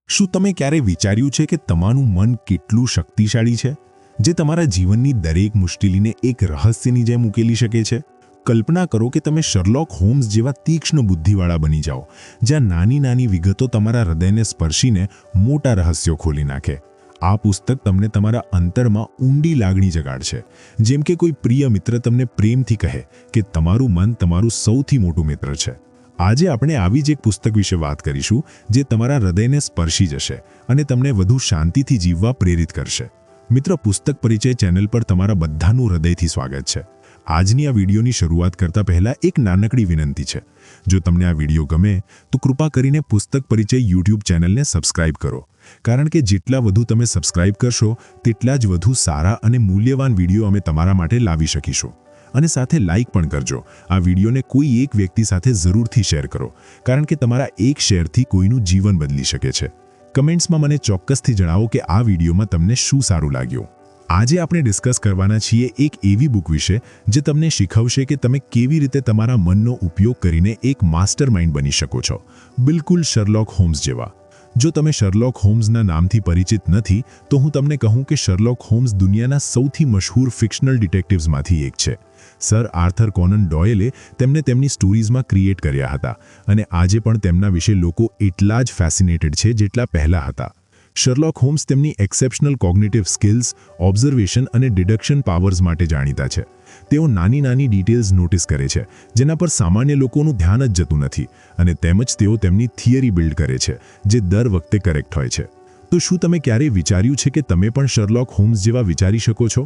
શું તમે ક્યારે વિચાર્યું છે કે તમારું મન કેટલું શક્તિશાળી છે, જે તમારા જીવનની દરેક મુશ્કેલીને એક રહસ્યની જેમ ઉકેલી શકે છે? કલ્પના કરો કે તમે શર્લોક હોમ્સ જેવા તીક્ષ્ણ બુદ્ધિવાળા બની જાઓ, જ્યાં નાની નાની વિગતો તમારા હૃદયને સ્પર્શીને મોટા રહસ્યો ખોલી નાખે. આ પુસ્તક તમને તમારા અંતરમાં ઊંડી લાગણી જગાડશે, જેમ કે કોઈ પ્રિય મિત્ર તમને પ્રેમથી કહે કે તમારું મન તમારું સૌથી મોટું મિત્ર છે. આજે આપણે આવી જ એક પુસ્તક વિશે વાત કરીશું, જે તમારા હૃદયને સ્પર્શી જશે અને તમને વધુ શાંતિથી જીવવા પ્રેરિત કરશે. મિત્ર, પુસ્તક પરિચય ચેનલ પર તમારા બધાનું હૃદયથી સ્વાગત છે. આજની આ વિડીયોની શરૂઆત કરતા પહેલા એક નાનકડી વિનંતી છે. જો તમને આ વિડીયો ગમે તો કૃપા કરીને પુસ્તક પરિચય યુટ્યુબ ચેનલને સબસ્ક્રાઇબ કરો, કારણ કે જેટલા વધુ તમે સબસ્ક્રાઇબ કરશો તેટલા જ વધુ સારા અને મૂલ્યવાન વિડીયો અમે તમારા માટે લાવી શકીશું. અને સાથે લાઇક પણ કરજો. આ વિડીયોને કોઈ એક વ્યક્તિ સાથે જરૂરથી શેર કરો, કારણ કે તમારા એક શેરથી કોઈનું જીવન બદલી શકે છે. કમેન્ટ્સમાં મને ચોક્કસથી જણાવો કે આ વિડીયોમાં તમને શું સારું લાગ્યું. આજે આપણે ડિસ્કસ કરવાના છીએ એક એવી બુક વિશે જે તમને શીખવશે કે તમે કેવી રીતે તમારા મનનો ઉપયોગ કરીને એક માસ્ટરમાઇન્ડ બની શકો છો, બિલકુલ શર્લોક હોમ્સ જેવા. જો તમે શર્લોક હોમ્સના નામથી પરિચિત નથી, તો હું તમને કહું કે શર્લોક હોમ્સ દુનિયાના સૌથી મશહૂર ફિક્શનલ ડિટેક્ટિવ્સમાંથી એક છે. સર આર્થર કોનન ડોયલે તેમને તેમની સ્ટોરીઝમાં ક્રિએટ કર્યા હતા, અને આજે પણ તેમના વિશે લોકો એટલા જ ફેસિનેટેડ છે જેટલા પહેલા હતા. શર્લોક હોમ્સ તેમની એક્સેપ્શનલ કોગ્નિટિવ સ્કિલ્સ, ઓબ્ઝર્વેશન અને ડિડક્શન પાવર્સ માટે જાણીતા છે. તેઓ નાની નાની ડિટેલ્સ નોટિસ કરે છે, જેના પર સામાન્ય લોકોનું ધ્યાન જ જતું નથી, અને તેમજ તેઓ તેમની થિયરી બિલ્ડ કરે છે, જે દર વખતે કરેક્ટ હોય છે. તો શું તમે ક્યારેય વિચાર્યું છે કે તમે પણ શર્લોક હોમ્સ જેવા વિચારી શકો છો?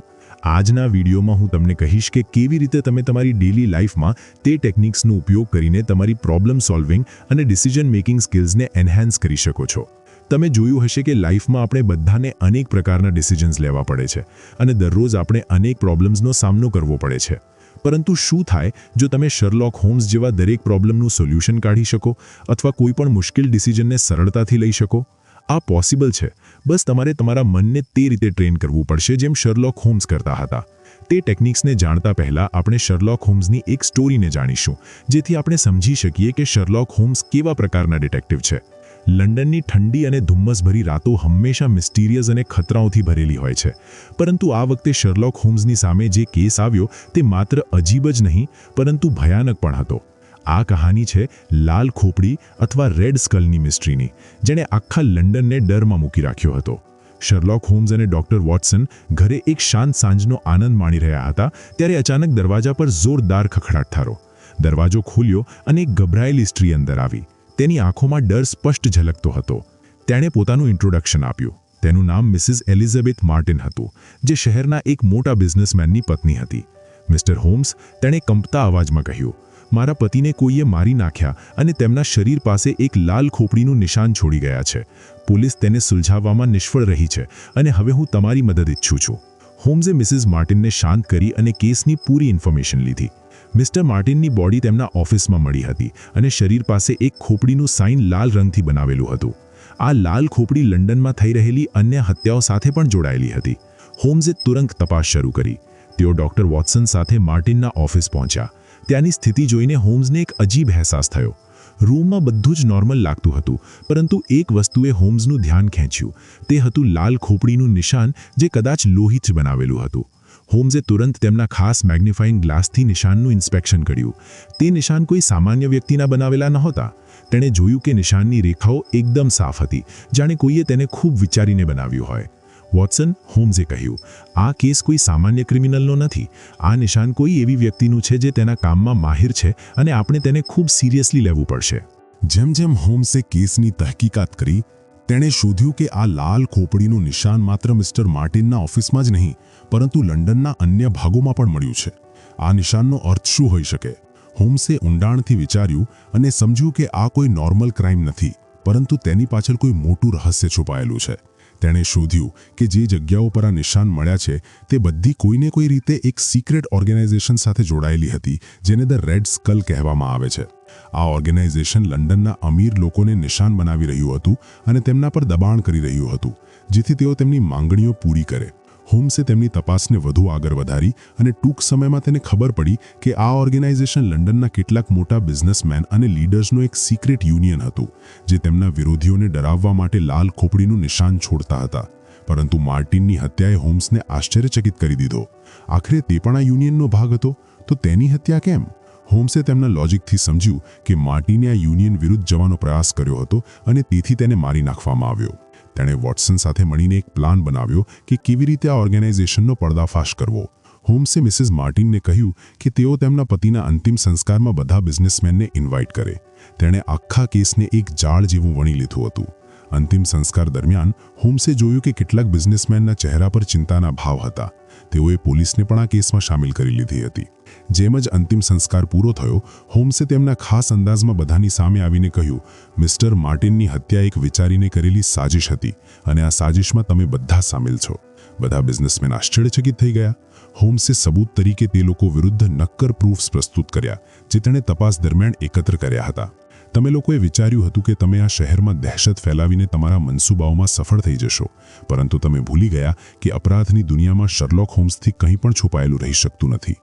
આજના વિડીયોમાં હું તમને કહીશ કે કેવી રીતે તમે તમારી ડેલી લાઈફમાં તે ટેકનિક્સનો ઉપયોગ કરીને તમારી પ્રોબ્લેમ સોલ્વિંગ અને ડિસિઝન મેકિંગ સ્કિલ્સને એન્હાન્સ કરી શકો છો. તમે જોયું હશે કે લાઈફમાં આપણે બધાને અનેક પ્રકારના ડિસિઝન્સ લેવા પડે છે, અને દરરોજ આપણે અનેક પ્રોબ્લેમ્સનો સામનો કરવો પડે છે. પરંતુ શું થાય જો તમે શર્લોક હોમ્સ જેવા દરેક પ્રોબ્લેમનું સોલ્યુશન કાઢી શકો, અથવા કોઈ પણ મુશ્કેલ ડિસિઝનને સરળતાથી લઈ શકો? આ પોસિબલ છે. બસ તમારે તમારા મનને તે રીતે ટ્રેન કરવું પડશે જેમ શર્લોક હોમ્સ કરતા હતા. તે ટેકનિક્સને જાણતા પહેલા આપણે શર્લોક હોમ્સની એક સ્ટોરીને જાણીશું, જેથી આપણે સમજી શકીએ કે શર્લોક હોમ્સ કેવા પ્રકારના ડિટેક્ટિવ છે. લંડનની ઠંડી અને ધુમ્મસભરી રાતો હંમેશા મિસ્ટીરિયસ અને ખતરાઓથી ભરેલી હોય છે, પરંતુ આ વખતે શર્લોક હોમ્સની સામે જે કેસ આવ્યો તે માત્ર અજીબ જ નહીં, પરંતુ ભયાનક પણ હતો. આ કહાની છે લાલ ખોપડી અથવા રેડ સ્કલની મિસ્ટ્રીની, જેણે આખા લંડનને ડરમાં મૂકી રાખ્યો હતો. શર્લોક હોમ્સ અને ડોક્ટર વોટસન ઘરે એક શાંત સાંજનો આનંદ માણી રહ્યા હતા, ત્યારે અચાનક દરવાજા પર જોરદાર ખખડાટ થયો. દરવાજો ખુલ્યો અને એક ગભરાયેલી સ્ત્રી અંદર આવી. તેની આંખોમાં ડર સ્પષ્ટ ઝલકતો હતો. તેણે પોતાનું ઇન્ટ્રોડક્શન આપ્યું. તેનું નામ મિસિસ એલિઝાબેથ માર્ટિન હતું, જે શહેરના એક મોટા બિઝનેસમેનની પત્ની હતી. મિસ્ટર હોમ્સ, તેણે કંપતા અવાજમાં કહ્યું, મારા પતિને કોઈએ મારી નાખ્યા અને તેમના શરીર પાસે એક લાલ ખોપડીનું નિશાન છોડી ગયા છે. પોલીસ તેને સુલઝાવવામાં નિષ્ફળ રહી છે, અને હવે હું તમારી મદદ ઈચ્છું છું. હોમ્સે મિસિસ માર્ટિનને શાંત કરી અને કેસની પૂરી ઇન્ફોર્મેશન લીધી. મિસ્ટર માર્ટિનની બોડી તેમના ઓફિસમાં મળી હતી, અને શરીર પાસે એક ખોપડીનું સાઇન લાલ રંગથી બનાવેલું હતું. આ લાલ ખોપડી લંડનમાં થઈ રહેલી અન્ય હત્યાઓ સાથે પણ જોડાયેલી હતી. હોમ્સે તુરંત તપાસ શરૂ કરી. તેઓ ડોક્ટર વોટસન સાથે માર્ટિનના ઓફિસ પહોંચ્યા. ત્યાંની સ્થિતિ જોઈને હોમ્સને એક અજીબ અહેસાસ થયો. રૂમમાં બધું જ નોર્મલ લાગતું હતું, પરંતુ એક વસ્તુએ હોમ્સનું ધ્યાન ખેંચ્યું. તે હતું લાલ ખોપડીનું નિશાન, જે કદાચ લોહીથી બનાવેલું હતું. હોમ્સે તુરંત તેમના ખાસ મેગ્નિફાઇંગ ગ્લાસથી નિશાનનું ઇન્સ્પેક્શન કર્યું. તે નિશાન કોઈ સામાન્ય વ્યક્તિના બનાવેલા નહોતા. તેણે જોયું કે નિશાનની રેખાઓ એકદમ સાફ હતી, જાણે કોઈએ તેને ખૂબ વિચારીને બનાવ્યું હોય. વોટસન, હોમ્સે કહ્યું, આ કેસ કોઈ સામાન્ય ક્રિમિનલનો નથી. આ નિશાન કોઈ એવી વ્યક્તિનું છે જે તેના કામમાં માહિર છે, અને આપણે તેને ખૂબ સિરિયસલી લેવું પડશે. જેમ જેમ હોમ્સે કેસની તહકીકાત કરી, તેણે શોધ્યું કે આ લાલ ખોપડીનું નિશાન માત્ર મિસ્ટર માર્ટિનના ઓફિસમાં જ નહીં, પરંતુ લંડનના અન્ય ભાગોમાં પણ મળ્યું છે. આ નિશાનનો અર્થ શું હોઈ શકે? હોમ્સે ઊંડાણથી વિચાર્યું અને સમજ્યું કે આ કોઈ નોર્મલ ક્રાઇમ નથી, પરંતુ તેની પાછળ કોઈ મોટું રહસ્ય છુપાયેલું છે. તેણે શોધ્યું કે જે જગ્યાઓ પર આ નિશાન મળ્યા છે તે બધી કોઈને કોઈ રીતે એક સિક્રેટ ઓર્ગેનાઇઝેશન સાથે જોડાયેલી હતી, જેને ધ રેડ સ્કલ કહેવામાં આવે છે. આ ઓર્ગેનાઇઝેશન લંડનના અમીર લોકોને નિશાન બનાવી રહ્યું હતું અને તેમના પર દબાણ કરી રહ્યું હતું, જેથી તેઓ તેમની માંગણીઓ પૂરી કરે. હોમ્સે તેમની તપાસને વધુ આગળ વધારી અને ટૂંક સમયમાં તેને ખબર પડી કે આ ઓર્ગેનાઇઝેશન લંડનના કેટલાક મોટા બિઝનેસમેન અને લીડર્સનું એક સિક્રેટ યુનિયન હતું જે તેમના વિરોધીઓને ડરાવવા માટે લાલ ખોપડીનું નિશાન છોડતા હતા. પરંતુ માર્ટિનની હત્યાએ હોમ્સને આશ્ચર્યચકિત કરી દીધો. આખરે તે પણ આ યુનિયનનો ભાગ હતો, તો તેની હત્યા કેમ? હોમ્સે તેમના લોજિકથી સમજ્યું કે માર્ટિને આ યુનિયન વિરુદ્ધ જવાનો પ્રયાસ કર્યો હતો અને તેથી તેને મારી નાખવામાં આવ્યો. તેણે વોટસન સાથે મળીને એક પ્લાન બનાવ્યો કે કેવી રીતે આ ઓર્ગેનાઇઝેશનનો પર્દાફાશ કરવો. હોમ્સે મિસિસ માર્ટિનને કહ્યું કે તેઓ તેમના પતિના અંતિમ સંસ્કારમાં બધા બિઝનેસમેનને ઇન્વાઇટ કરે. તેણે આખા કેસને એક જાળ જેવું વણી લીધું હતું. અંતિમ સંસ્કાર દરમિયાન હોમ્સે જોયું કે કેટલાક બિઝનેસમેનના ચહેરા પર ચિંતાના ભાવ હતા. તેઓએ પોલીસને પણ આ કેસમાં સામેલ કરી લીધી હતી. જેમ જ અંતિમ સંસ્કાર પૂરો થયો, હોમ્સે તેમના ખાસ અંદાજમાં બધાની સામે આવીને કહ્યું, મિસ્ટર માર્ટિનની હત્યા એક વિચારીને કરેલી સાજિશ હતી અને આ સાજિશમાં તમે બધા સામેલ છો. બધા બિઝનેસમેન આશ્ચર્યચકિત થઈ ગયા. હોમ્સે સબૂત તરીકે તે લોકો વિરુદ્ધ નક્કર પ્રૂફ્સ પ્રસ્તુત કર્યા જે તેણે તપાસ દરમિયાન એકત્ર કર્યા હતા. તમે લોકોએ વિચાર્યું હતું કે તમે આ શહેરમાં દહેશત ફેલાવીને તમારા મનસૂબાઓમાં સફળ થઈ જશો, પરંતુ તમે ભૂલી ગયા કે અપરાધની દુનિયામાં શર્લોક હોમ્સથી કંઈ પણ છુપાયેલું રહી શકતું નથી.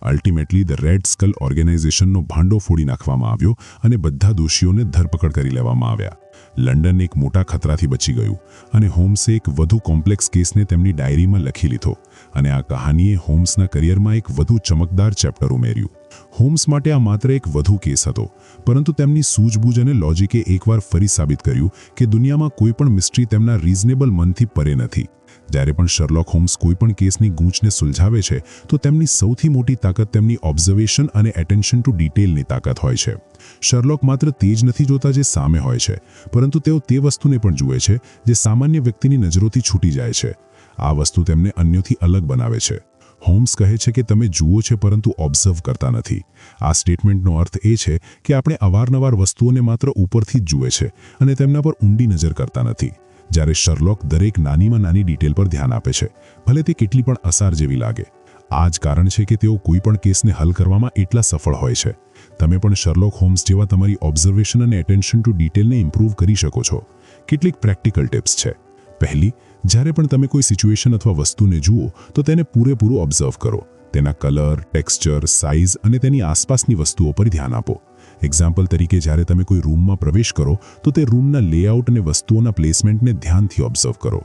અલ્ટિમેટલી ધ રેડ સ્કલ ઓર્ગેનાઇઝેશનનો ભાંડો ફોડી નાખવામાં આવ્યો અને બધા દોષીઓને ધરપકડ કરી લેવામાં આવ્યા. લંડન એક મોટા ખતરાથી બચી ગયું અને હોમ્સે એક વધુ કોમ્પ્લેક્સ કેસને તેમની ડાયરીમાં લખી લીધો અને આ કહાનીએ હોમ્સના કરિયરમાં એક વધુ ચમકદાર ચેપ્ટર ઉમેર્યું. હોમ્સ માટે આ માત્ર એક વધુ કેસ હતો, પરંતુ તેમની સૂઝબૂઝ અને લોજિકે એકવાર ફરી સાબિત કર્યું કે દુનિયામાં કોઈ પણ મિસ્ટ્રી તેમના રીઝનેબલ મનથી પરે નથી. જ્યારે પણ શર્લોક હોમ્સ કોઈ પણ કેસની ગૂંચને સુલઝાવે છે તો તેમની સૌથી મોટી તાકાત તેમની ઓબ્ઝર્વેશન અને એટેન્શન ટુ ડિટેલની તાકાત હોય છે. શર્લોક માત્ર તે જ નથી જોતા જે સામે હોય છે, પરંતુ તેઓ તે વસ્તુને પણ જુએ છે જે સામાન્ય વ્યક્તિની નજરોથી છૂટી જાય છે. આ વસ્તુ તેમને અન્યોથી અલગ બનાવે છે. હોમ્સ કહે છે કે તમે જુઓ છો પરંતુ ઓબ્ઝર્વ કરતા નથી. આ સ્ટેટમેન્ટનો અર્થ એ છે કે આપણે અવારનવાર વસ્તુઓને માત્ર ઉપરથી જ જુએ છે અને તેમના પર ઊંડી નજર કરતા નથી. જ્યારે શર્લોક દરેક નાનીમાં નાની ડિટેલ પર ધ્યાન આપે છે, ભલે તે કેટલી પણ અસાર જેવી લાગે. આ જ કારણ છે કે તેઓ કોઈ પણ કેસને હલ કરવામાં એટલા સફળ હોય છે. તમે પણ શર્લોક હોમ્સ જેવા તમારી ઓબ્ઝર્વેશન અને એટેન્શન ટુ ડિટેલને ઇમ્પ્રૂવ કરી શકો છો. કેટલીક પ્રેક્ટિકલ ટિપ્સ છે. પહેલી, જ્યારે પણ તમે કોઈ સિચ્યુએશન અથવા વસ્તુને જુઓ તો તેને પૂરેપૂરું ઓબ્ઝર્વ કરો. તેના કલર, ટેક્સચર, સાઇઝ અને તેની આસપાસની વસ્તુઓ પર ધ્યાન આપો. એક્ઝામ્પલ તરીકે જ્યારે તમે કોઈ રૂમમાં પ્રવેશ કરો તો તે રૂમના લેઆઉટ અને વસ્તુઓના પ્લેસમેન્ટને ધ્યાનથી ઓબ્ઝર્વ કરો.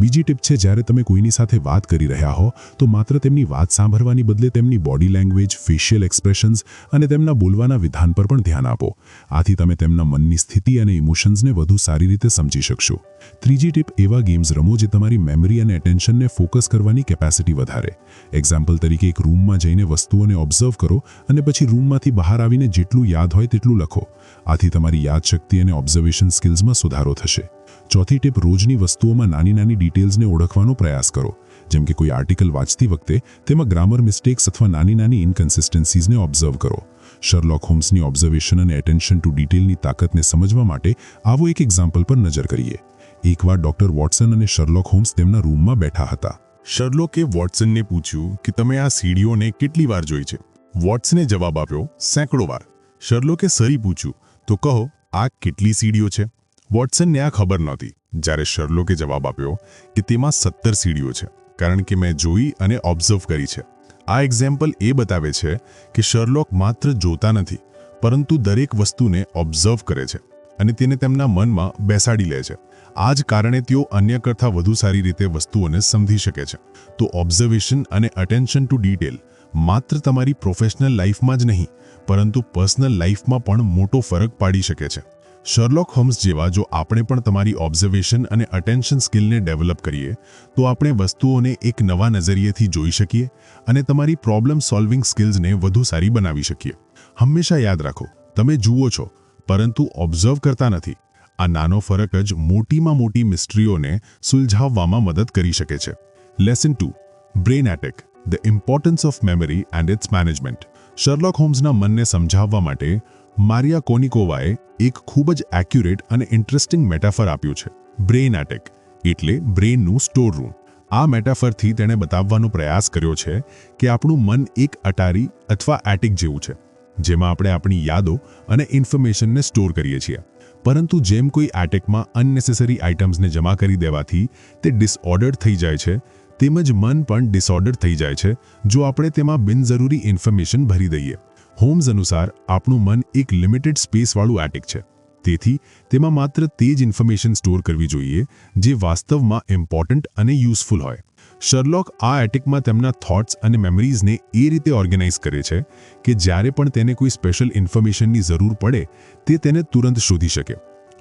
બીજી ટીપ છે, જ્યારે તમે કોઈની સાથે વાત કરી રહ્યા હો તો માત્ર તેમની વાત સાંભળવાની બદલે તેમની બોડી લેંગ્વેજ, ફેશિયલ એક્સપ્રેશન્સ અને તેમના બોલવાના વિધાન પર પણ ધ્યાન આપો. આથી તમે તેમના મનની સ્થિતિ અને ઇમોશન્સને વધુ સારી રીતે સમજી શકશો. ત્રીજી ટીપ, એવા ગેમ્સ રમો જે તમારી મેમરી અને એટેન્શનને ફોકસ કરવાની કેપેસિટી વધારે. એક્ઝામ્પલ તરીકે એક રૂમમાં જઈને વસ્તુઓને ઓબ્ઝર્વ કરો અને પછી રૂમમાંથી બહાર આવીને જેટલું યાદ હોય તેટલું લખો. આથી તમારી યાદશક્તિ અને ઓબ્ઝર્વેશન સ્કિલ્સમાં સુધારો થશે. ચોથી ટીપ, રોજની વસ્તુઓમાં નાની નાની ડિટેલ્સને ઓળખવાનો પ્રયાસ કરો. જેમ કે કોઈ આર્ટિકલ વાંચતી વખતે તેમાં ગ્રામર મિસ્ટેક્સ અથવા નાની નાની ઇનકન્સિસ્ટન્સીઝને ઓબ્ઝર્વ કરો. શર્લોક હોમ્સની ઓબ્ઝર્વેશન અને એટેન્શન ટુ ડિટેલની તાકાતને સમજવા માટે આવો એક એક્ઝામ્પલ પર નજર કરીએ. એકવાર ડોક્ટર વોટસન અને શર્લોક હોમ્સ તેમના રૂમમાં બેઠા હતા. શર્લોકે વોટસનને પૂછ્યું કે તમે આ સીડીઓને કેટલી વાર જોઈ છે? વોટસને જવાબ આપ્યો, સેંકડો વાર. શર્લોકે ફરી પૂછ્યું, તો કહો આ કેટલી સીડીઓ છે? વોટસનને આ ખબર નહોતી. જ્યારે શર્લોકે જવાબ આપ્યો કે તેમાં 17 સીડીઓ છે, કારણ કે મેં જોઈ અને ઓબ્ઝર્વ કરી છે. આ એક્ઝામ્પલ એ બતાવે છે કે શર્લોક માત્ર જોતા નથી, પરંતુ દરેક વસ્તુને ઓબ્ઝર્વ કરે છે અને તેને તેમના મનમાં બેસાડી લે છે. આ જ કારણે તેઓ અન્ય કરતાં વધુ સારી રીતે વસ્તુઓને સમજી શકે છે. તો ઓબ્ઝર્વેશન અને અટેન્શન ટુ ડિટેલ માત્ર તમારી પ્રોફેશનલ લાઈફમાં જ નહીં, પરંતુ પર્સનલ લાઈફમાં પણ મોટો ફરક પાડી શકે છે. શર્લોક હોમ્સ જેવા જો આપણે પણ તમારી ઓબ્ઝર્વેશન અને અટેન્શન સ્કિલને ડેવલપ કરીએ તો આપણે વસ્તુઓને એક નવા નજરિયેથી જોઈ શકીએ અને તમારી પ્રોબ્લેમ સોલ્વિંગ સ્કિલ્સને વધુ સારી બનાવી શકીએ. હંમેશા યાદ રાખો, તમે જુઓ છો પરંતુ ઓબ્ઝર્વ કરતા નથી. આ નાનો ફરક જ મોટીમાં મોટી મિસ્ટ્રીઓને સુલઝાવવામાં મદદ કરી શકે છે. Lesson 2, brain attack, the importance of memory and its management. Sherlock હોમ્સના મનને સમજાવવા માટે મારિયા કોનિકોવાએ એક ખૂબ જ એક્યુરેટ અને ઇન્ટરેસ્ટિંગ મેટાફર આપ્યું છે. બ્રેન એટેક એટલે બ્રેનનું સ્ટોર રૂમ. આ મેટાફરથી તેણે બતાવવાનો પ્રયાસ કર્યો છે કે આપણું મન એક અટારી અથવા એટિક જેવું છે, જેમાં આપણે આપણી યાદો અને ઇન્ફોર્મેશનને સ્ટોર કરીએ છીએ. પરંતુ જેમ કોઈ એટેકમાં અનનેસેસરી આઇટમ્સને જમા કરી દેવાથી તે ડિસઓર્ડર્ડ થઈ જાય છે, તેમજ મન પણ ડિસઓર્ડર થઈ જાય છે જો આપણે તેમાં બિનજરૂરી ઇન્ફોર્મેશન ભરી દઈએ. હોમ્સ અનુસાર આપણું મન એક લિમિટેડ સ્પેસવાળું એટિક છે. તેથી તેમાં માત્ર તે જ ઇન્ફોર્મેશન સ્ટોર કરવી જોઈએ જે વાસ્તવમાં ઇમ્પોર્ટન્ટ અને યુઝફુલ હોય. શર્લોક આ એટિકમાં તેમના થોટ્સ અને મેમરીઝને એ રીતે ઓર્ગેનાઇઝ કરે છે કે જ્યારે પણ તેને કોઈ સ્પેશિયલ ઇન્ફોર્મેશનની જરૂર પડે તે તેને તુરંત શોધી શકે.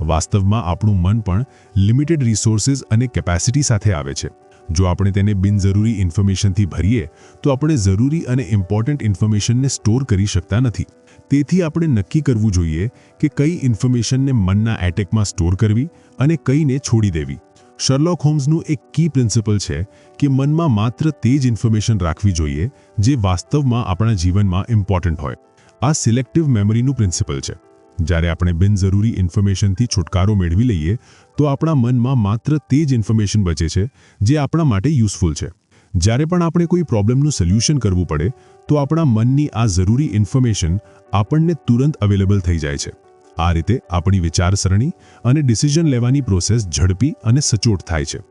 વાસ્તવમાં આપણું મન પણ લિમિટેડ રિસોર્સિસ અને કેપેસિટી સાથે આવે છે. જો આપણે તેને બિનજરૂરી ઇન્ફોર્મેશનથી ભરીએ તો આપણે જરૂરી અને ઇમ્પોર્ટન્ટ ઇન્ફોર્મેશનને સ્ટોર કરી શકતા નથી. તેથી આપણે નક્કી કરવું જોઈએ કે કઈ ઇન્ફોર્મેશનને મનના એટેકમાં સ્ટોર કરવી અને કઈને છોડી દેવી. શર્લોક હોમ્સનું એક કી પ્રિન્સિપલ છે કે મનમાં માત્ર તે જ ઇન્ફોર્મેશન રાખવી જોઈએ જે વાસ્તવમાં આપણા જીવનમાં ઇમ્પોર્ટન્ટ હોય. આ સિલેક્ટિવ મેમરીનું પ્રિન્સિપલ છે. જ્યારે આપણે બિનજરૂરી ઇન્ફોર્મેશનથી છુટકારો મેળવી લઈએ તો આપણા મનમાં માત્ર તે જ ઇન્ફોર્મેશન બચે છે જે આપણા માટે યુઝફુલ છે. જ્યારે પણ આપણે કોઈ પ્રોબ્લેમનું સોલ્યુશન કરવું પડે તો આપણા મનની આ જરૂરી ઇન્ફોર્મેશન આપણને તુરંત અવેલેબલ થઈ જાય છે. આ રીતે આપણી વિચારસરણી અને ડિસિઝન લેવાની પ્રોસેસ ઝડપી અને સચોટ થાય છે.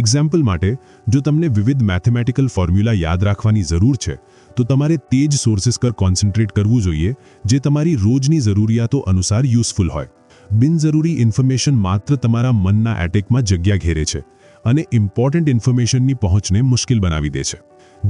એક્ઝામ્પલ માટે, જો તમને વિવિધ મેથેમેટિકલ ફોર્મ્યુલા યાદ રાખવાની જરૂર છે તો તમારે તે જ સોર્સિસ પર કોન્સન્ટ્રેટ કરવું જોઈએ જે તમારી રોજની જરૂરિયાતો અનુસાર યુઝફુલ હોય. બિનજરૂરી ઇન્ફોર્મેશન માત્ર તમારા મનના એટેકમાં જગ્યા ઘેરે છે અને ઇમ્પોર્ટન્ટ ઇન્ફોર્મેશનની પહોંચને મુશ્કેલ બનાવી દે છે.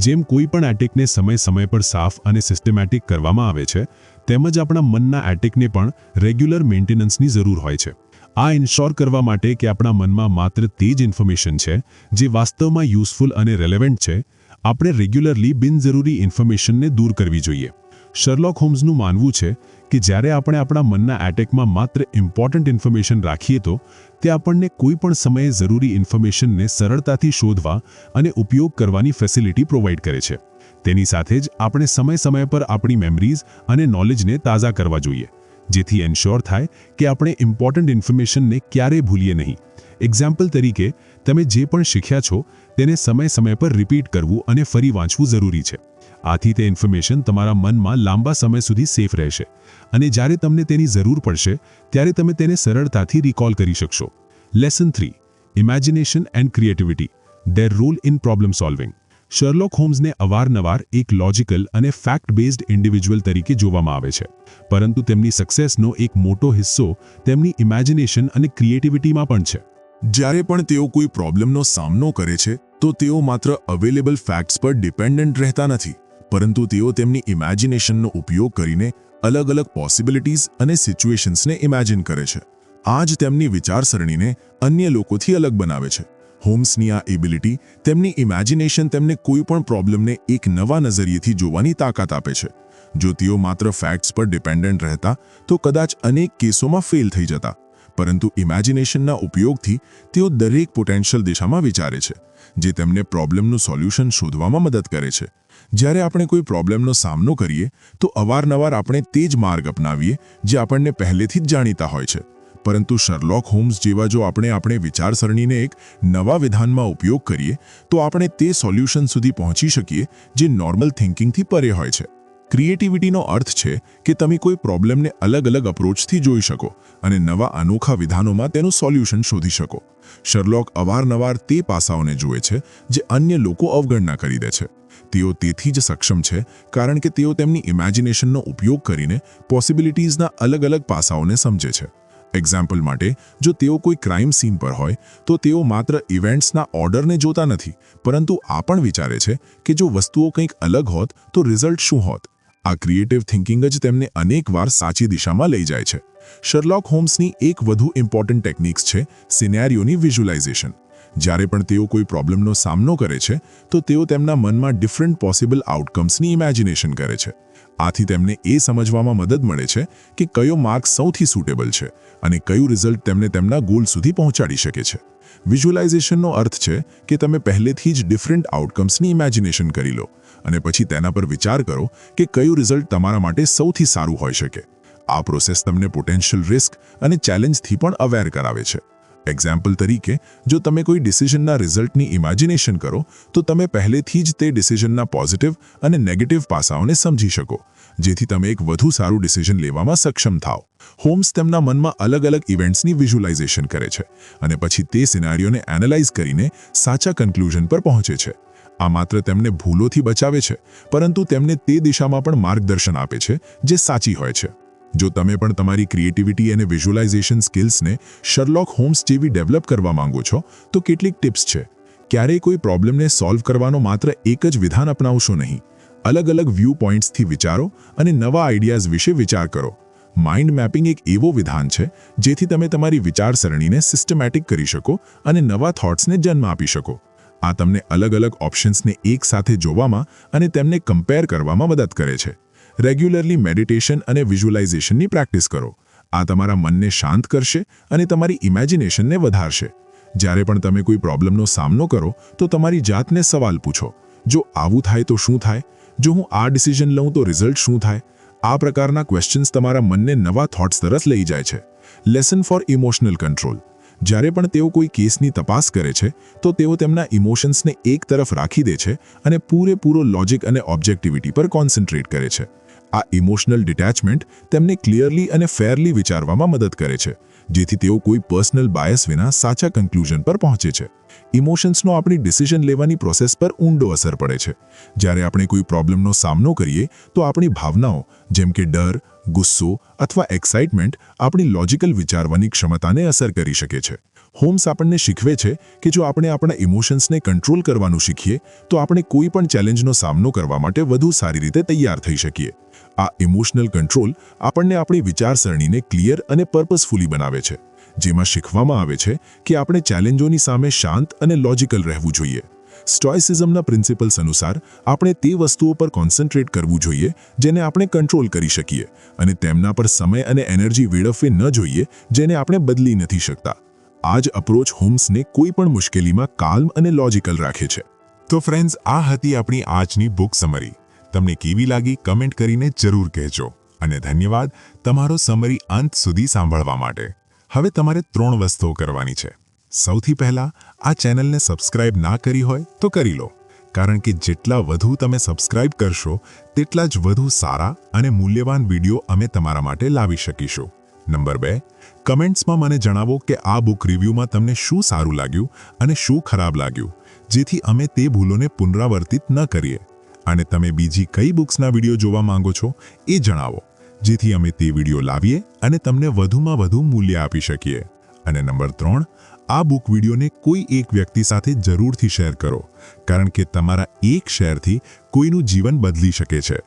જેમ કોઈ પણ એટેકને સમય પર સાફ અને સિસ્ટમેટિક કરવામાં આવે છે તેમજ આપણા મનના એટેકને પણ રેગ્યુલર મેન્ટેનન્સની જરૂર હોય છે. આ ઇન્શ્યોર કરવા માટે કે આપણા મનમાં માત્ર તે જ ઇન્ફોર્મેશન છે જે વાસ્તવમાં યુઝફુલ અને રેલેવન્ટ છે, આપણે રેગ્યુલરલી બિનજરૂરી ઇન્ફોર્મેશનને દૂર કરવી જોઈએ. શર્લોક હોમ્સનું માનવું છે કે જ્યારે આપણે આપણા મનના એટેકમાં માત્ર ઇમ્પોર્ટન્ટ ઇન્ફોર્મેશન રાખીએ તો તે આપણને કોઈ પણ સમયે જરૂરી ઇન્ફોર્મેશનને સરળતાથી શોધવા અને ઉપયોગ કરવાની ફેસિલિટી પ્રોવાઈડ કરે છે. તેની સાથે જ આપણે સમય પર આપણી મેમરીઝ અને નોલેજને તાજા કરવા જોઈએ જેથી એન્શ્યોર થાય કે આપણે ઇમ્પોર્ટન્ટ ઇન્ફોર્મેશનને ક્યારેય ભૂલીએ નહીં. એક્ઝામ્પલ તરીકે, તમે જે પણ શીખ્યા છો તેને સમય પર રિપીટ કરવું અને ફરી વાંચવું જરૂરી છે. આથી તે ઇન્ફોર્મેશન તમારા મનમાં લાંબા સમય સુધી સેફ રહેશે અને જ્યારે તમને તેની જરૂર પડશે ત્યારે તમે તેને સરળતાથી રિકોલ કરી શકશો. Lesson 3: imagination and creativity, their role in problem solving. Sherlock હોમ્સને અવારનવાર એક લોજિકલ અને ફેક્ટ બેઝડ ઇન્ડિવિજ્યુઅલ તરીકે જોવામાં આવે છે, પરંતુ તેમની સક્સેસનો એક મોટો હિસ્સો તેમની ઇમેજિનેશન અને ક્રિએટિવિટીમાં પણ છે. જ્યારે પણ તેઓ કોઈ પ્રોબ્લેમનો સામનો કરે છે તો તેઓ માત્ર અવેલેબલ ફેક્ટ્સ પર ડિપેન્ડન્ટ રહેતા નથી, પરંતુ તેઓ તેમની ઇમેજિનેશનનો ઉપયોગ કરીને અલગ પોસિબિલિટીઝ અને સિચ્યુએશન્સને ઇમેજિન કરે છે. આ જ તેમની વિચારસરણીને અન્ય લોકોથી અલગ બનાવે છે. હોમ્સની આ એબિલિટી તેમની ઇમેજિનેશન તેમને કોઈ પણ પ્રોબ્લેમને એક નવા નજરિયેથી જોવાની તાકાત આપે છે. જો તેઓ માત્ર ફેક્ટ્સ પર ડિપેન્ડન્ટ રહેતા તો કદાચ અનેક કેસોમાં ફેલ થઈ જતા, પરંતુ ઇમેજિનેશનના ઉપયોગથી તેઓ દરેક પોટેન્શિયલ દિશામાં વિચારે છે, જે તેમને પ્રોબ્લેમનું સોલ્યુશન શોધવામાં મદદ કરે છે. જ્યારે આપણે કોઈ પ્રોબ્લેમનો સામનો કરીએ તો અવારનવાર આપણે તે જ માર્ગ અપનાવીએ જે આપણને પહેલેથી જ જાણીતા હોય છે, પરંતુ શર્લોક હોમ્સ જેવા જો આપણે વિચારસરણીને એક નવા વિધાનમાં ઉપયોગ કરીએ તો આપણે તે સોલ્યુશન સુધી પહોંચી શકીએ જે નોર્મલ થિંકિંગથી પરે હોય છે. ક્રિએટિવિટીનો અર્થ છે કે તમે કોઈ પ્રોબ્લેમને અલગ અપ્રોચથી જોઈ શકો અને નવા અનોખા વિધાનોમાં તેનું સોલ્યુશન શોધી શકો. શર્લોક અવારનવાર તે પાસાઓને જુએ છે જે અન્ય લોકો અવગણના કરી દે છે. તેઓ તેથી જ સક્ષમ છે કારણ કે તેઓ તેમની ઇમેજિનેશનનો ઉપયોગ કરીને પોસિબિલિટીઝના અલગ પાસાઓને સમજે છે. એક્ઝામ્પલ માટે, જો તેઓ કોઈ ક્રાઇમ સીન પર હોય તો તેઓ માત્ર ઇવેન્ટ્સના ઓર્ડરને જોતા નથી, પરંતુ આ પણ વિચારે છે કે જો વસ્તુઓ કંઈક અલગ હોત તો રિઝલ્ટ શું હોત. આ ક્રિએટિવ થિંકિંગ જ તેમને અનેકવાર સાચી દિશામાં લઈ જાય છે. શર્લોક હોમ્સની એક વધુ ઇમ્પોર્ટન્ટ ટેકનિક્સ છે સિનેરિયોની વિઝ્યુલાઇઝેશન. જ્યારે પણ તેઓ કોઈ પ્રોબ્લેમનો સામનો કરે છે તો તેઓ તેમના મનમાં ડિફરન્ટ પોસિબલ આઉટકમ્સની ઇમેજિનેશન કરે છે. આથી તેમને એ સમજવામાં મદદ મળે છે કે કયો માર્ગ સૌથી સુટેબલ છે અને કયું રિઝલ્ટ તેમને તેમના ગોલ સુધી પહોંચાડી શકે છે. વિઝ્યુલાઇઝેશનનો અર્થ છે કે તમે પહેલેથી જ ડિફરન્ટ આઉટકમ્સની ઇમેજિનેશન કરી લો અને પછી તેના પર વિચાર કરો કે કયું રિઝલ્ટ તમારા માટે સૌથી સારું હોઈ શકે. આ પ્રોસેસ તમને પોટેન્શિયલ રિસ્ક અને ચેલેન્જથી પણ અવેર કરાવે છે. એક્ઝામ્પલ તરીકે, જો તમે કોઈ ડિસિઝનના રિઝલ્ટની ઇમેજિનેશન કરો તો તમે પહેલેથી જ તે ડિસિઝનના પોઝિટિવ અને નેગેટિવ પાસાઓને સમજી શકો, જેથી તમે એક વધુ સારું ડિસિઝન લેવામાં સક્ષમ થાઓ. હોમ્સ તેમના મનમાં અલગ ઇવેન્ટ્સની વિઝ્યુલાઇઝેશન કરે છે અને પછી તે સિનારીઓને એનાલાઇઝ કરીને સાચા કન્ક્લુઝન પર પહોંચે છે. આ માત્ર તેમને ભૂલોથી બચાવે છે, પરંતુ તેમને તે દિશામાં પણ માર્ગદર્શન આપે છે જે સાચી હોય છે. જો તમે પણ તમારી ક્રિએટિવિટી અને વિઝ્યુલાઇઝેશન સ્કિલ્સને શર્લોક હોમ્સ જેવી ડેવલપ કરવા માંગો છો, તો કેટલીક ટિપ્સ છે. ક્યારેય કોઈ પ્રોબ્લેમને સોલ્વ કરવાનો માત્ર એક જ વિધાન અપનાવશો નહીં. અલગ અલગ વ્યૂ પોઈન્ટ્સથી વિચારો અને નવા આઈડિયાઝ વિશે વિચાર કરો. માઇન્ડ મેપિંગ એક એવો વિધાન છે જેથી તમે તમારી વિચારસરણીને સિસ્ટમેટિક કરી શકો અને નવા થોટ્સને જન્મ આપી શકો. આ તમને અલગ અલગ ઓપ્શન્સને એકસાથે જોવામાં અને તેમને કમ્પેર કરવામાં મદદ કરે છે. રેગ્યુલરલી મેડિટેશન અને વિઝ્યુલાઇઝેશનની પ્રેક્ટિસ કરો. આ તમારા મનને શાંત કરશે અને તમારી ઇમેજિનેશનને વધારશે. જ્યારે પણ તમે કોઈ પ્રોબ્લેમનો સામનો કરો તો તમારી જાતને સવાલ પૂછો, જો આવું થાય તો શું થાય? જો હું આ ડિસિઝન લઉં તો રિઝલ્ટ શું થાય? આ પ્રકારના ક્વેશ્ચન્સ તમારા મનને નવા થોટ્સ તરફ લઈ જાય છે. Lesson for emotional control. જ્યારે પણ તેઓ કોઈ કેસની તપાસ કરે છે તો તેઓ તેમના ઇમોશન્સને એક તરફ રાખી દે છે અને પૂરેપૂરો લોજિક અને ઓબ્જેક્ટિવિટી પર કોન્સન્ટ્રેટ કરે છે. આ ઇમોશનલ ડિટેચમેન્ટ તેમને ક્લિયરલી અને ફેરલી વિચારવામાં મદદ કરે છે, જેથી તેઓ કોઈ પર્સનલ બાયસ વિના સાચા કન્ક્લુઝન પર પહોંચે છે. ઇમોશન્સનો આપણી ડિસિઝન લેવાની પ્રોસેસ પર ઊંડો અસર પડે છે. જ્યારે આપણે કોઈ પ્રોબ્લેમનો સામનો કરીએ તો આપણી ભાવનાઓ જેમ કે ડર, ગુસ્સો અથવા એક્સાઇટમેન્ટ આપણી લોજિકલ વિચારવાની ક્ષમતાને અસર કરી શકે છે. હોમ્સ આપણને શીખવે છે કે જો આપણે આપણા ઇમોશન્સને કંટ્રોલ કરવાનું શીખીએ તો આપણે કોઈ પણ ચેલેન્જનો સામનો કરવા માટે વધુ સારી રીતે તૈયાર થઈ શકીએ. આ ઇમોશનલ કંટ્રોલ આપણને આપણી વિચારસરણીને ક્લિયર અને પર્પસફુલી બનાવે છે, જેમાં શીખવામાં આવે છે કે આપણે ચેલેન્જોની સામે શાંત અને લોજિકલ રહેવું જોઈએ. સ્ટોઇસિઝમના પ્રિન્સિપલ્સ અનુસાર આપણે તે વસ્તુઓ પર કોન્સન્ટ્રેટ કરવું જોઈએ જેને આપણે કંટ્રોલ કરી શકીએ અને તેમના પર સમય અને એનર્જી વેડફવી ન જોઈએ જેને આપણે બદલી નથી શકતા. આ જ અપ્રોચ હોમ્સને કોઈ પણ મુશ્કેલીમાં કાલ્મ અને લોજિકલ રાખે છે. તો ફ્રેન્ડ્સ, આ હતી આપણી આજની બુક સમરી. તમને કેવી લાગી કમેન્ટ કરીને જરૂર કહેજો. અને ધન્યવાદ તમારો સમરી અંત સુધી સાંભળવા માટે. હવે તમારે 3 વસ્તુઓ કરવાની છે. સૌથી પહેલા, આ ચેનલને સબસ્ક્રાઇબ ના કરી હોય તો કરી લો, કારણ કે જેટલા વધુ તમે સબસ્ક્રાઇબ કરશો તેટલા જ વધુ સારા અને મૂલ્યવાન વિડીયો અમે તમારા માટે લાવી શકીશું. નંબર 2, કમેન્ટ્સમાં મને જણાવો કે આ બુક રિવ્યૂમાં તમને શું સારું લાગ્યું અને શું ખરાબ લાગ્યું, જેથી અમે તે ભૂલોને પુનરાવર્તિત ન કરીએ. અને તમે બીજી કઈ બુક્સના વિડીયો જોવા માંગો છો એ જણાવો, જેથી અમે તે વિડીયો લાવીએ અને તમને વધુમાં વધુ મૂલ્ય આપી શકીએ. અને નંબર 3, આ બુક વિડીયોને કોઈ એક વ્યક્તિ સાથે જરૂરથી શેર કરો, કારણ કે તમારા એક શેરથી કોઈનું જીવન બદલી શકે છે.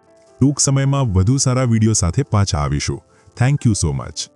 ટૂંક સમયમાં વધુ સારા વિડીયો સાથે પાછા આવીશું. Thank you so much.